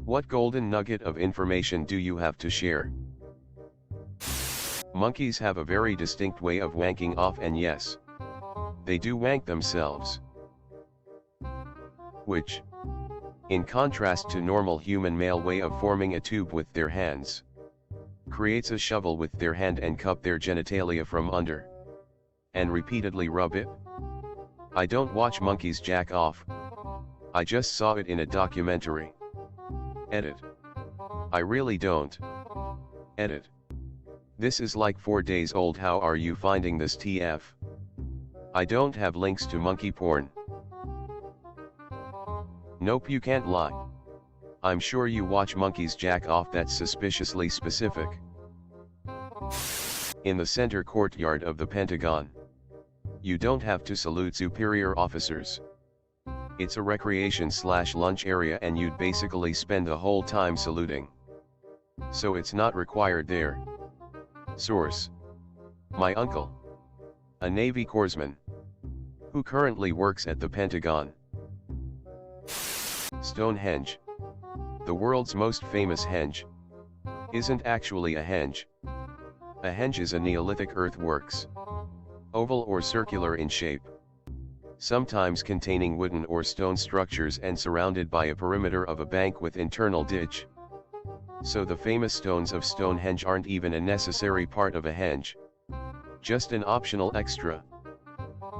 What golden nugget of information do you have to share? Monkeys have a very distinct way of wanking off, and yes, they do wank themselves. Which, in contrast to normal human male way of forming a tube with their hands, creates a shovel with their hand and cup their genitalia from under, and repeatedly rub it. I don't watch monkeys jack off, I just saw it in a documentary. Edit. I really don't. Edit. This is like 4 days old. How are you finding this TF? I don't have links to monkey porn. Nope, you can't lie. I'm sure you watch monkeys jack off, that's suspiciously specific. In the center courtyard of the Pentagon, you don't have to salute superior officers. It's a recreation/lunch area and you'd basically spend the whole time saluting. So it's not required there. Source: my uncle, a Navy corpsman, who currently works at the Pentagon. Stonehenge, the world's most famous henge, isn't actually a henge. A henge is a Neolithic earthworks, oval or circular in shape, sometimes containing wooden or stone structures and surrounded by a perimeter of a bank with internal ditch. So the famous stones of Stonehenge aren't even a necessary part of a henge, just an optional extra.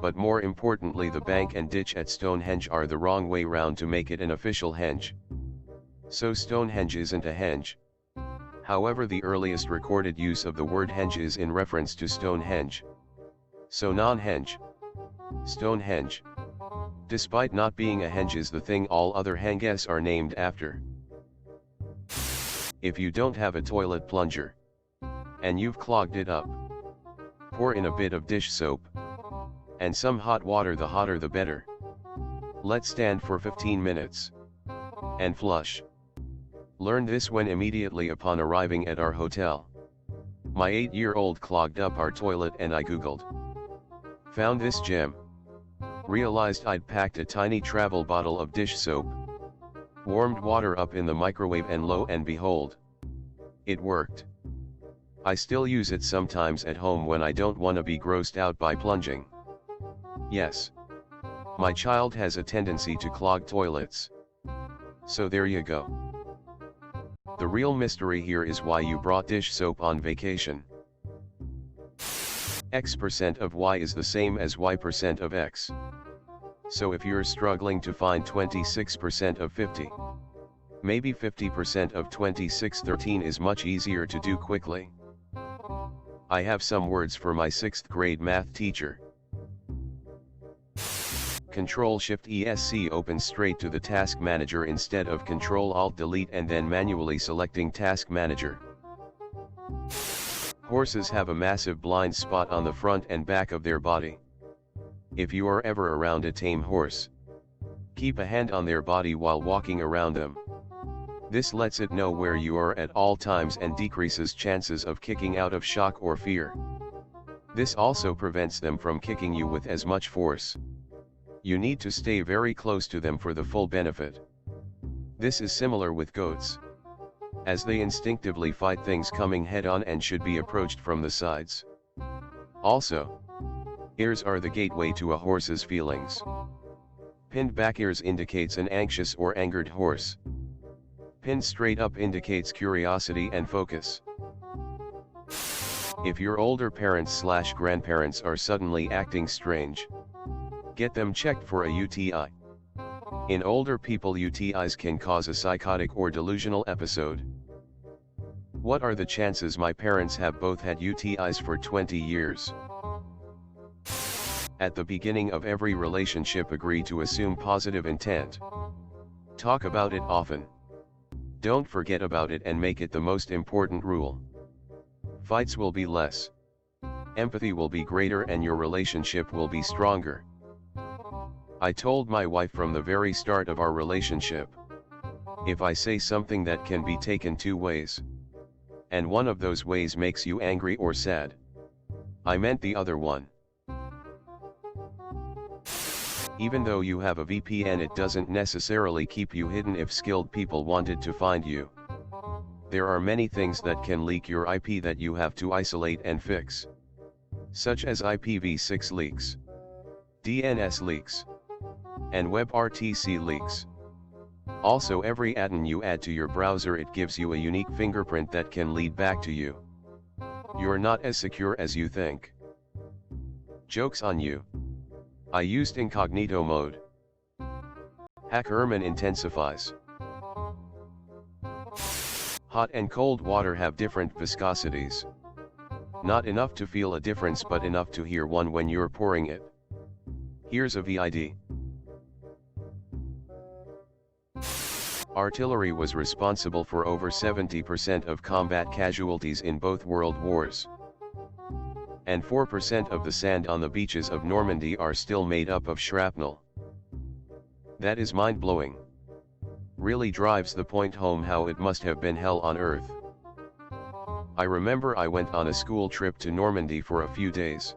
But more importantly, the bank and ditch at Stonehenge are the wrong way round to make it an official henge. So Stonehenge isn't a henge. However, the earliest recorded use of the word henge is in reference to Stonehenge. So non-henge. Stonehenge, despite not being a henge, is the thing all other henges are named after. If you don't have a toilet plunger, and you've clogged it up, pour in a bit of dish soap, and some hot water, the hotter the better. Let stand for 15 minutes, and flush. Learned this when immediately upon arriving at our hotel. My 8-year-old clogged up our toilet and I googled. Found this gem. Realized I'd packed a tiny travel bottle of dish soap. Warmed water up in the microwave and lo and behold, it worked. I still use it sometimes at home when I don't want to be grossed out by plunging. Yes, my child has a tendency to clog toilets. So there you go. The real mystery here is why you brought dish soap on vacation. X% of Y is the same as Y% of X. So if you're struggling to find 26% of 50, maybe 50% of 2613 is much easier to do quickly. I have some words for my 6th grade math teacher. Ctrl-Shift-ESC opens straight to the Task Manager instead of Ctrl-Alt-Delete and then manually selecting Task Manager. Horses have a massive blind spot on the front and back of their body. If you are ever around a tame horse, keep a hand on their body while walking around them. This lets it know where you are at all times and decreases chances of kicking out of shock or fear. This also prevents them from kicking you with as much force. You need to stay very close to them for the full benefit. This is similar with goats, as they instinctively fight things coming head-on and should be approached from the sides. Also, ears are the gateway to a horse's feelings. Pinned back ears indicates an anxious or angered horse. Pinned straight up indicates curiosity and focus. If your older parents/grandparents are suddenly acting strange, get them checked for a UTI. In older people, UTIs can cause a psychotic or delusional episode. What are the chances my parents have both had UTIs for 20 years? At the beginning of every relationship, agree to assume positive intent. Talk about it often. Don't forget about it and make it the most important rule. Fights will be less. Empathy will be greater and your relationship will be stronger. I told my wife from the very start of our relationship, if I say something that can be taken 2 ways, and one of those ways makes you angry or sad, I meant the other one. Even though you have a VPN, it doesn't necessarily keep you hidden if skilled people wanted to find you. There are many things that can leak your IP that you have to isolate and fix, such as IPv6 leaks, DNS leaks, and WebRTC leaks. Also, every add-on you add to your browser, it gives you a unique fingerprint that can lead back to you. You're not as secure as you think. Joke's on you. I used incognito mode. Hackerman intensifies. Hot and cold water have different viscosities. Not enough to feel a difference, but enough to hear one when you're pouring it. Here's a VID. Artillery was responsible for over 70% of combat casualties in both world wars. And 4% of the sand on the beaches of Normandy are still made up of shrapnel. That is mind-blowing. Really drives the point home how it must have been hell on earth. I remember I went on a school trip to Normandy for a few days.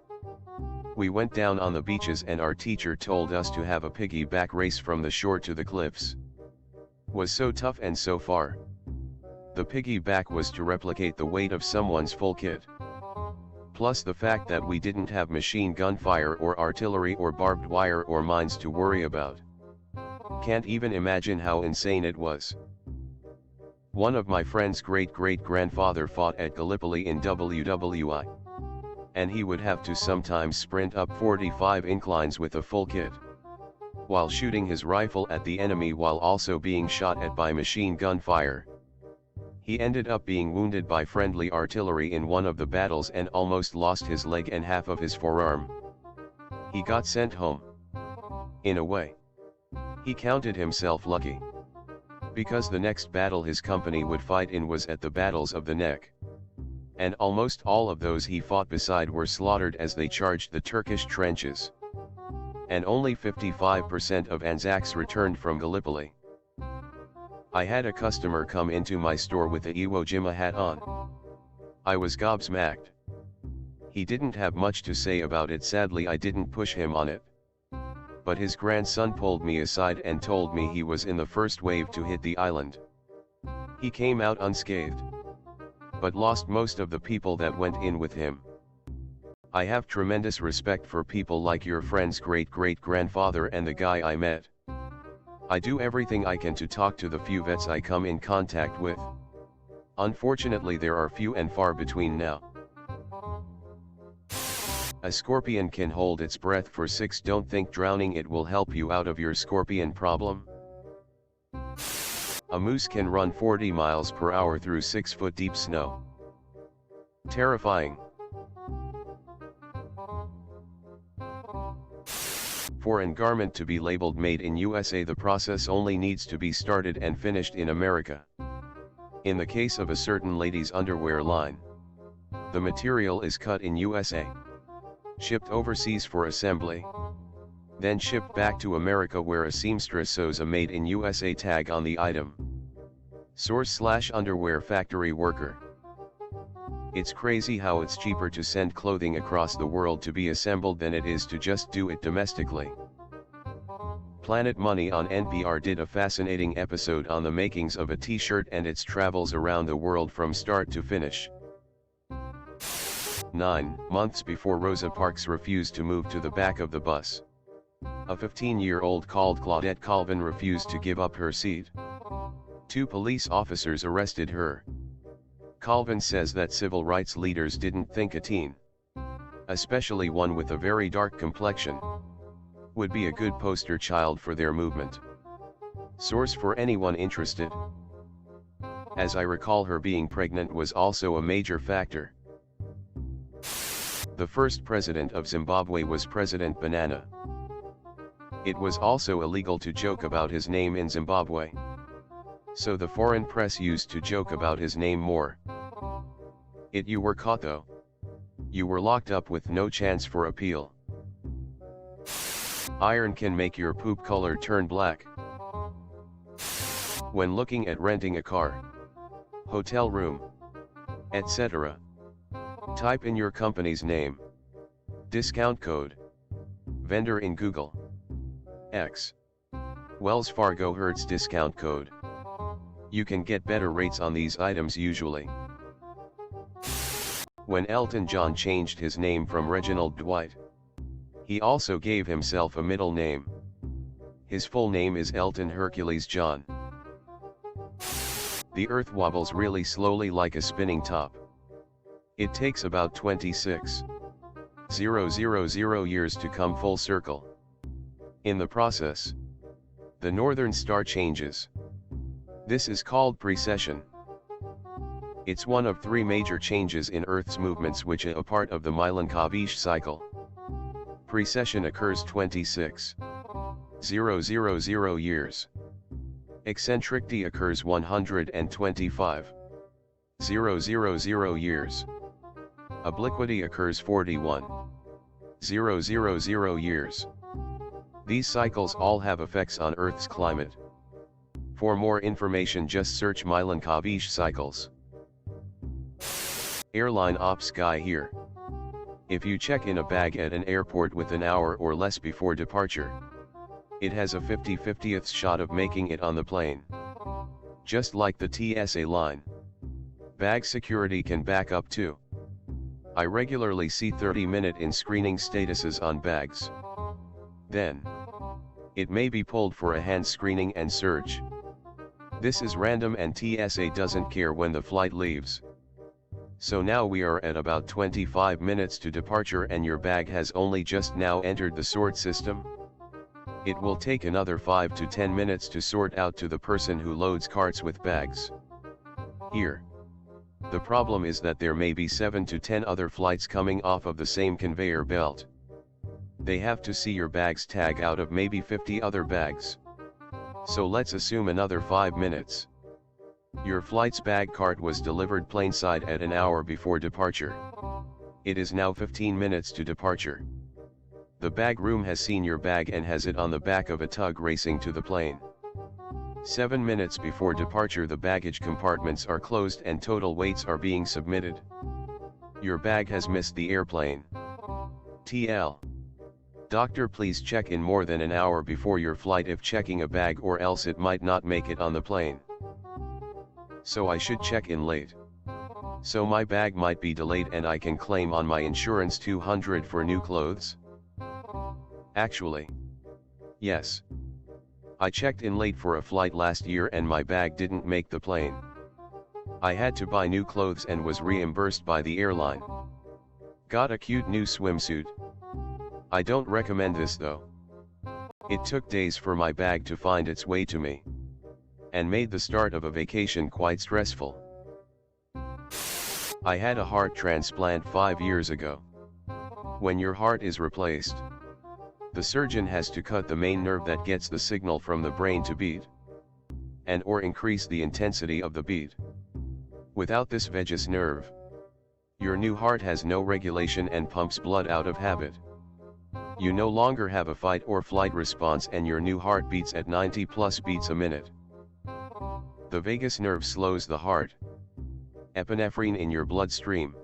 We went down on the beaches and our teacher told us to have a piggyback race from the shore to the cliffs. Was so tough and so far. The piggyback was to replicate the weight of someone's full kit. Plus the fact that we didn't have machine gun fire or artillery or barbed wire or mines to worry about. Can't even imagine how insane it was. One of my friend's great-great-grandfather fought at Gallipoli in WWI. And he would have to sometimes sprint up 45 inclines with a full kit, while shooting his rifle at the enemy while also being shot at by machine gun fire. He ended up being wounded by friendly artillery in one of the battles and almost lost his leg and half of his forearm. He got sent home. In a way, he counted himself lucky, because the next battle his company would fight in was at the battles of the Neck. And almost all of those he fought beside were slaughtered as they charged the Turkish trenches. And only 55% of Anzacs returned from Gallipoli. I had a customer come into my store with a Iwo Jima hat on. I was gobsmacked. He didn't have much to say about it. Sadly, I didn't push him on it. But his grandson pulled me aside and told me he was in the first wave to hit the island. He came out unscathed, but lost most of the people that went in with him. I have tremendous respect for people like your friend's great-great-grandfather and the guy I met. I do everything I can to talk to the few vets I come in contact with. Unfortunately, there are few and far between now. A scorpion can hold its breath for 6. Don't think drowning it will help you out of your scorpion problem. A moose can run 40 miles per hour through 6-foot deep snow. Terrifying. For an garment to be labeled made in USA, the process only needs to be started and finished in America. In the case of a certain ladies' underwear line, the material is cut in USA, shipped overseas for assembly, then shipped back to America where a seamstress sews a made in USA tag on the item. Source/underwear factory worker. It's crazy how it's cheaper to send clothing across the world to be assembled than it is to just do it domestically. Planet Money on NPR did a fascinating episode on the makings of a t-shirt and its travels around the world from start to finish. 9 months before Rosa Parks refused to move to the back of the bus, a 15-year-old called Claudette Colvin refused to give up her seat. 2 police officers arrested her. Colvin says that civil rights leaders didn't think a teen, especially one with a very dark complexion, would be a good poster child for their movement. Source for anyone interested. As I recall, her being pregnant was also a major factor. The first president of Zimbabwe was President Banana. It was also illegal to joke about his name in Zimbabwe, so the foreign press used to joke about his name more. You were caught though. You were locked up with no chance for appeal. Iron can make your poop color turn black. When looking at renting a car, hotel room, etc., type in your company's name, discount code, vendor in Google. X. Wells Fargo Hertz discount code. You can get better rates on these items usually. When Elton John changed his name from Reginald Dwight, he also gave himself a middle name. His full name is Elton Hercules John. The Earth wobbles really slowly like a spinning top. It takes about 26,000 years to come full circle. In the process, the northern star changes. This is called precession. It's one of three major changes in Earth's movements which are a part of the Milankovitch cycle. Precession occurs 26,000 years. Eccentricity occurs 125,000 years. Obliquity occurs 41,000 years. These cycles all have effects on Earth's climate. For more information, just search Milankovitch cycles. Airline ops guy here. If you check in a bag at an airport with an hour or less before departure, it has a 50/50th shot of making it on the plane. Just like the TSA line. Bag security can back up too. I regularly see 30-minute in screening statuses on bags. Then, it may be pulled for a hand screening and search. This is random and TSA doesn't care when the flight leaves. So now we are at about 25 minutes to departure and your bag has only just now entered the sort system. It will take another 5 to 10 minutes to sort out to the person who loads carts with bags. Here. The problem is that there may be 7 to 10 other flights coming off of the same conveyor belt. They have to see your bag's tag out of maybe 50 other bags. So let's assume another 5 minutes. Your flight's bag cart was delivered plainside at an hour before departure. It is now 15 minutes to departure. The bag room has seen your bag and has it on the back of a tug racing to the plane. 7 minutes before departure, the baggage compartments are closed and total weights are being submitted. Your bag has missed the airplane. TL. Doctor, please check in more than an hour before your flight if checking a bag, or else it might not make it on the plane. So I should check in late. So my bag might be delayed and I can claim on my insurance $200 for new clothes? Actually, yes. I checked in late for a flight last year and my bag didn't make the plane. I had to buy new clothes and was reimbursed by the airline. Got a cute new swimsuit. I don't recommend this though. It took days for my bag to find its way to me, and made the start of a vacation quite stressful. I had a heart transplant 5 years ago. When your heart is replaced, the surgeon has to cut the main nerve that gets the signal from the brain to beat, and or increase the intensity of the beat. Without this vagus nerve, your new heart has no regulation and pumps blood out of habit. You no longer have a fight or flight response and your new heart beats at 90 plus beats a minute. The vagus nerve slows the heart. Epinephrine in your bloodstream,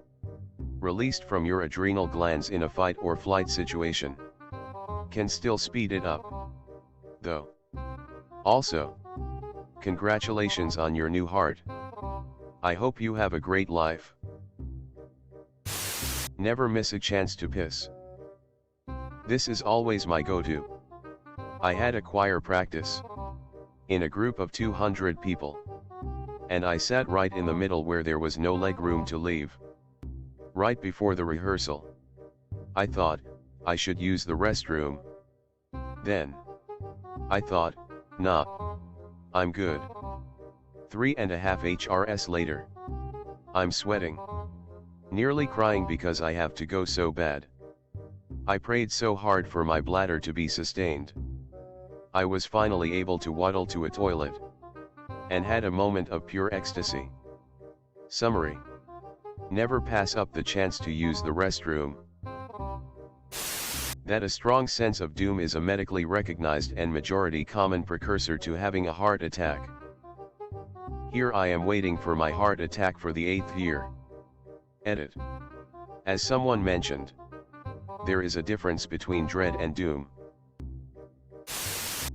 released from your adrenal glands in a fight or flight situation, can still speed it up, though. Also, congratulations on your new heart. I hope you have a great life. Never miss a chance to piss. This is always my go-to. I had a choir practice in a group of 200 people, and I sat right in the middle where there was no leg room to leave. Right before the rehearsal, I thought I should use the restroom. Then I thought, nah, I'm good. 3.5 HRS later, I'm sweating, nearly crying because I have to go so bad. I prayed so hard for my bladder to be sustained. I was finally able to waddle to a toilet, and had a moment of pure ecstasy. Summary: never pass up the chance to use the restroom. That a strong sense of doom is a medically recognized and majority common precursor to having a heart attack. Here I am waiting for my heart attack for the 8th year. Edit. As someone mentioned, there is a difference between dread and doom.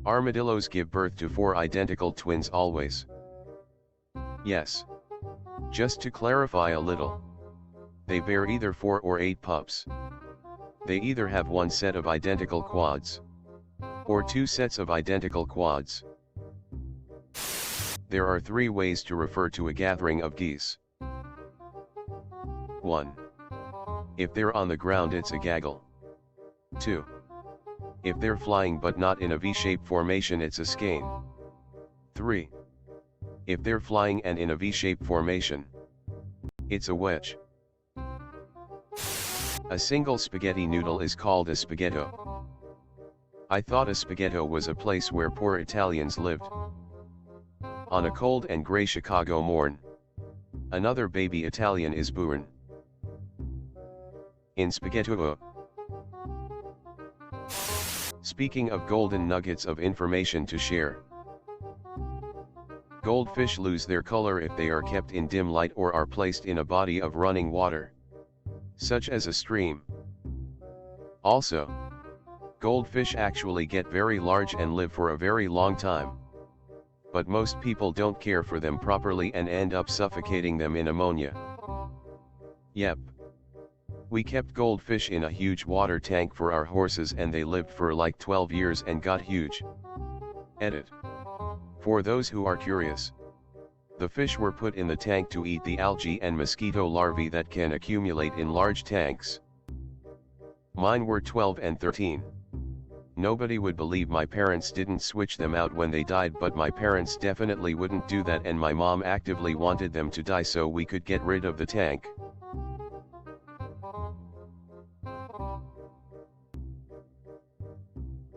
Armadillos give birth to 4 identical twins always. Yes. Just to clarify a little. They bear either 4 or 8 pups. They either have 1 set of identical quads, or 2 sets of identical quads. There are 3 ways to refer to a gathering of geese. 1. If they're on the ground, it's a gaggle. 2. If they're flying but not in a V-shaped formation, it's a skein. 3. If they're flying and in a V-shaped formation, it's a wedge. A single spaghetti noodle is called a spaghetto. I thought a spaghetto was a place where poor Italians lived. On a cold and gray Chicago morn, another baby Italian is born. In spaghetto. Speaking of golden nuggets of information to share. Goldfish lose their color if they are kept in dim light or are placed in a body of running water, such as a stream. Also, goldfish actually get very large and live for a very long time. But most people don't care for them properly and end up suffocating them in ammonia. Yep. We kept goldfish in a huge water tank for our horses and they lived for like 12 years and got huge. Edit. For those who are curious, the fish were put in the tank to eat the algae and mosquito larvae that can accumulate in large tanks. Mine were 12 and 13. Nobody would believe my parents didn't switch them out when they died, but my parents definitely wouldn't do that, and my mom actively wanted them to die so we could get rid of the tank.